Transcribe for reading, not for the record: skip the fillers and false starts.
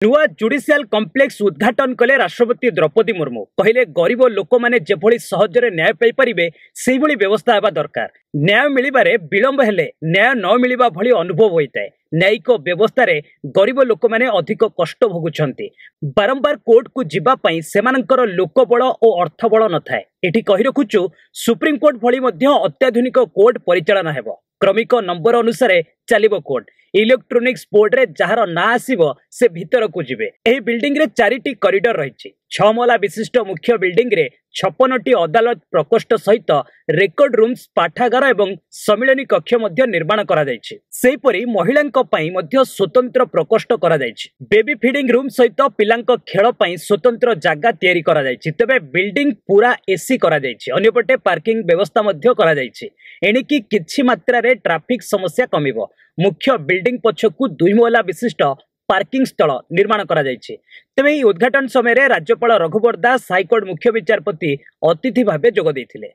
नुआ judicial complex उद्घाटन कले राष्ट्रपति द्रौपदी मुर्मू कहले गरीब लोक मैंने जेभली सहजरे न्याय पाई परिबे सेही भली व्यवस्था हेबा दरकार। न्याय मिलिबारे विलंब हेले न्याय न मिलिबा भली अनुभव होइताय। न्यायिक व्यवस्था रे गरीब लोक मैंने अधिक कष्ट भोगुछंती। बारंबार कोर्ट को जिबा पई सेमानकर लोकबळ और अर्थबळ नथाय। एठी कहि रखुछु सुप्रीम कोर्ट भली मध्य अत्याधुनिक कोर्ट परिचालन हेबो। क्रमिक नंबर अनुसार चलिबो कोर्ट। इलेक्ट्रोनिक्स बोर्ड रे जहार ना आसीबो से भीतर को जिबे। एही बिल्डिंग रे 4टी कॉरिडोर रहिछि। 6 महला विशिष्ट मुख्य बिल्डिंग रे 56टी अदालत प्रकोष्ठ सहित रेकर्ड रूम्स पाठागार एवं सम्मिलनी कक्ष मध्य निर्माण करा जायछि। सेहिपरि महिलांक पई मध्य स्वतंत्र प्रकोष्ठ करा जायछि। बेबी फीडिंग रूम सहित पिलांक खेल पई स्वतंत्र जागा तयारी करा जायछि। तबे बिल्डिंग पूरा एसी करा जायछि। अन्यपटे पार्किंग व्यवस्था मध्य करा जायछि। एणिकी किछि मात्रा रे ट्रैफिक समस्या कमिबो। मुख्य बिल्डिंग पछकु 2 महला विशिष्ट पार्किंग स्थल निर्माण करा जायछि। तबे ई उद्घाटन समय रे राज्यपाल रघुवर दास हाईकोर्ट मुख्य विचारपति अतिथि भाबे जोग दैथिले।